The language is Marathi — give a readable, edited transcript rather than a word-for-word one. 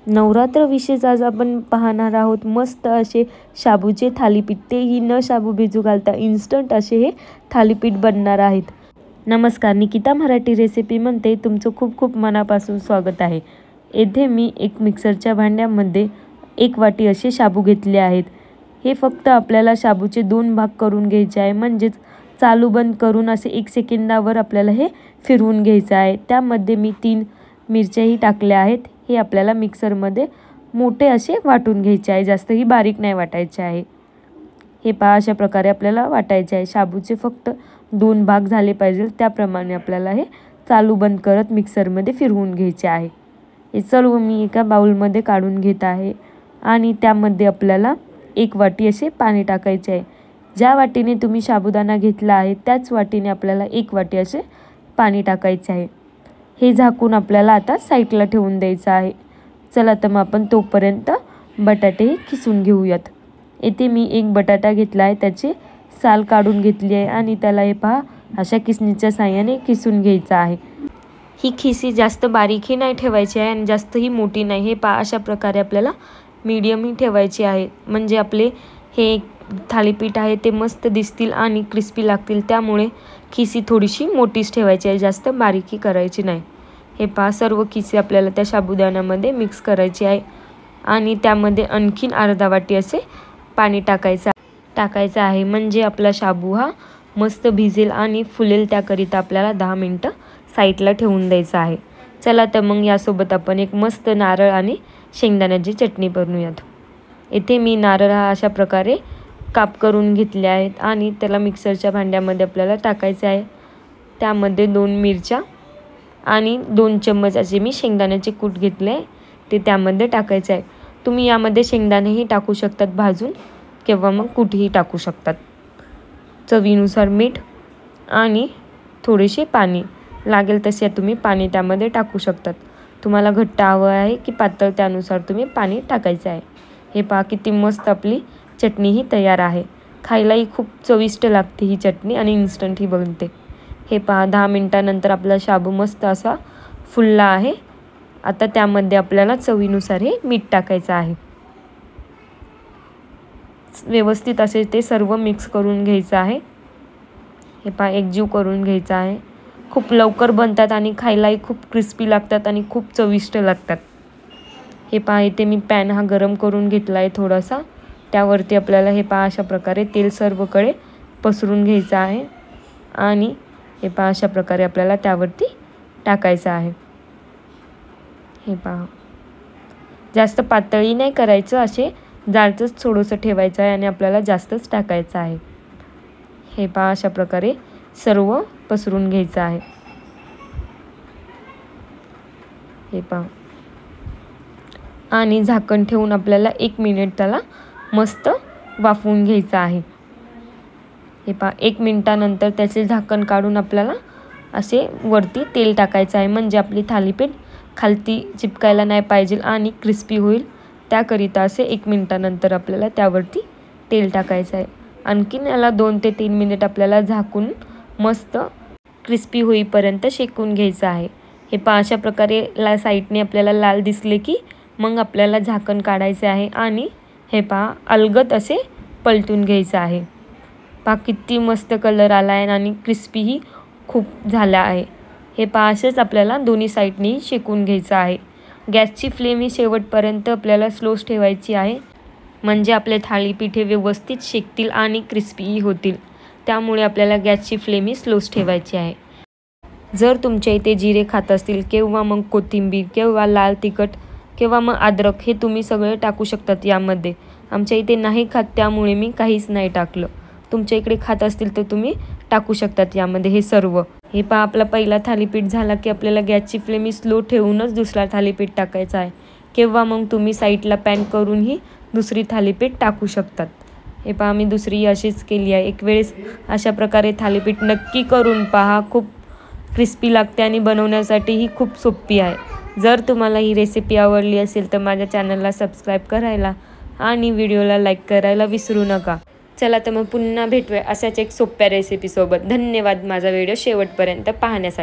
नवरात्र विशेष आज आपण पाहणार आहोत मस्त असे शाबूचे थालीपीठ, तेही न शाबू भिजू घालता इन्स्टंट असे हे थालीपीठ बनणार आहेत। नमस्कार, निकिता मराठी रेसिपी मध्ये तुमचं खूप खूप मनापासून स्वागत आहे। येथे मी एक मिक्सरच्या भांड्यामध्ये 1 वाटी असे शाबू घेतले आहेत। हे फक्त आपल्याला शाबूचे 2 भाग करून घ्यायचे आहे, म्हणजे चालू बंद करून असे 1 सेकंदावर आपल्याला हे फिरवून घ्यायचे आहे। त्यामध्ये मी 3 मिरच्याही टाकल्या आहेत। हे आपल्याला मिक्सरमध्ये मोठे असे वाटून घ्यायचे आहे, जास्तही बारीक नाही वाटायचे आहे। हे पहा अशा प्रकारे आपल्याला वाटायचे आहे। शाबूचे फक्त 2 भाग झाले पाहिजे त्याप्रमाणे आपल्याला हे चालू बंद करत मिक्सरमध्ये फिरवून घ्यायचे आहे। हे सर्व मी एका बाउलमध्ये काढून घेत आहे आणि त्यामध्ये आपल्याला 1 वाटी असे पाणी टाकायचे आहे। ज्या वाटीने तुम्ही साबुदाणा घेतला आहे त्याच वाटीने आपल्याला 1 वाटी असे पाणी टाकायचे आहे। हे झाकून आपल्याला आता साईडला ठेवून द्यायचं आहे। चला तर मग आपण तोपर्यंत बटाटे किसून घेऊयात। येथे मी 1 बटाटा घेतला आहे, त्याची साल काढून घेतली आहे आणि त्याला हे पहा अशा किसणीच्या साहाय्याने किसून घ्यायचं आहे। ही खिसी जास्त बारीकही नाही ठेवायची आहे आणि जास्तही मोठी नाही। हे पहा अशा प्रकारे आपल्याला मीडियम ही ठेवायची आहे, म्हणजे आपले हे थालीपीठ आहे ते मस्त दिसतील आणि क्रिस्पी लागतील। त्यामुळे खिसी थोडीशी मोठीच ठेवायची आहे, जास्त बारीकी करायची नाही। हे पहा सर्व खिसी आपल्याला त्या साबुदाण्यामध्ये मिक्स करायची आहे आणि त्यामध्ये आणखीन अर्धा वाटी असे पाणी टाकायचं आहे, म्हणजे आपला शाबू हा मस्त भिजेल आणि फुलेल। त्याकरिता आपल्याला 10 मिनिटं साईडला ठेवून द्यायचं आहे। चला तर मग यासोबत आपण एक मस्त नारळ आणि शेंगदाण्याची चटणी बनवूयात। येथे मी नारळ हा अशा प्रकारे काप करून घेतले आहेत आणि त्याला मिक्सरच्या भांड्यामध्ये आपल्याला टाकायचे आहे। त्यामध्ये 2 मिरच्या आणि 2 चम्मच असे मी शेंगदाण्याचे कूट घेतले ते त्यामध्ये टाकायचे आहे। तुम्ही यामध्ये शेंगदाणेही टाकू शकतात भाजून किंवा मग कूटही टाकू शकतात। चवीनुसार मीठ आणि थोडेसे पाणी लागेल तसे तुम्ही पाणी त्यामध्ये टाकू शकतात। तुम्हाला घट्ट हवं आहे की पातळ त्यानुसार तुम्ही पाणी टाकायचे आहे। हे पहा किती मस्त आपली चटणी ही तयार आहे। खायलाही खूप चविष्ट लागते ही चटणी आणि इन्स्टंट ही बनते। हे पहा 10 मिनिटांनंतर आपला शाबू मस्त असा फुलला आहे। आता त्यामध्ये आपल्याला चवीनुसार हे मीठ टाकायचं आहे। व्यवस्थित असे ते सर्व मिक्स करून घ्यायचं आहे। हे पहा एकजीव करून घ्यायचं आहे। खूप लवकर बनतात आणि खायलाही खूप क्रिस्पी लागतात आणि खूप चविष्ट लागतात। हे पहा इथे मी पॅन हा गरम करून घेतला आहे थोडासा, त्यावरती आपल्याला हे पहा अशा प्रकारे तेल सर्वकडे पसरून घ्यायचं आहे आणि हे पहा अशा प्रकारे आपल्याला त्यावरती टाकायचं आहे। हे पहा जास्त पातळी नाही करायचं, असे जाडच थोडंसं ठेवायचं आहे आणि आपल्याला जास्तच टाकायचं आहे। हे पहा अशा प्रकारे सर्व पसरून घ्यायचं आहे। हे पहा आणि झाकण ठेवून आपल्याला 1 मिनिट त्याला मस्त वाफवून घ्यायचं आहे। हे पहा 1 मिनिटानंतर त्याचे झाकण काढून आपल्याला असे वरती तेल टाकायचं आहे, म्हणजे आपली थालीपीठ खालती चिपकायला नाही पाहिजे आणि क्रिस्पी होईल। त्याकरिता असे 1 मिनिटानंतर आपल्याला त्यावरती तेल टाकायचं आहे। आणखीन याला 2 ते 3 मिनिट आपल्याला झाकून मस्त क्रिस्पी होईपर्यंत शेकून घ्यायचं आहे। हे पहा अशा प्रकारे साईडने आपल्याला लाल दिसले की मग आपल्याला झाकण काढायचे आहे आणि हे पहा अलगद असे पलटून घ्यायचं आहे। पहा किती मस्त कलर आला आहे आणि क्रिस्पीही खूप झाला आहे। हे पहा असेच आपल्याला दोन्ही साईडनी शेकून घ्यायचं आहे। गॅसची फ्लेम ही शेवटपर्यंत आपल्याला स्लोच ठेवायची आहे, म्हणजे आपले थालीपीठ हे व्यवस्थित शेकतील आणि क्रिस्पीही होतील। त्यामुळे आपल्याला गॅसची फ्लेम ही स्लोच ठेवायची आहे। जर तुमच्या इथे जिरे खात असतील किंवा मग कोथिंबीर किंवा लाल तिखट किंवा मग अद्रक हे तुम्ही सगळे टाकू शकतात यामध्ये। आमच्या इथे नाही खात त्यामुळे मी काहीच नाही टाकलं। तुमच्या इकडे खात असतील तर तुम्ही टाकू शकतात यामध्ये हे सर्व। हे पहा आपला पहिला थालीपीठ झाला की आपल्याला गॅसची फ्लेम ही स्लो ठेवूनच दुसरा थालीपीठ टाकायचा आहे, किंवा मग तुम्ही साईडला पॅन करूनही दुसरी थालीपीठ टाकू शकतात। हे पहा मी दुसरी अशीच केली आहे। एक वेळेस अशा प्रकारे थालीपीठ नक्की करून पहा, खूप क्रिस्पी लागते आणि बनवण्यासाठीही खूप सोपी आहे। जर तुम्हाला ही रेसिपी आवडली असेल तर माझ्या चॅनलला सबस्क्राईब करायला आणि व्हिडिओला लाईक करायला विसरू नका। चला तर मग पुन्हा भेटूया अशाच एक सोप्या रेसिपीसोबत। धन्यवाद माझा व्हिडिओ शेवटपर्यंत पाहण्यासाठी।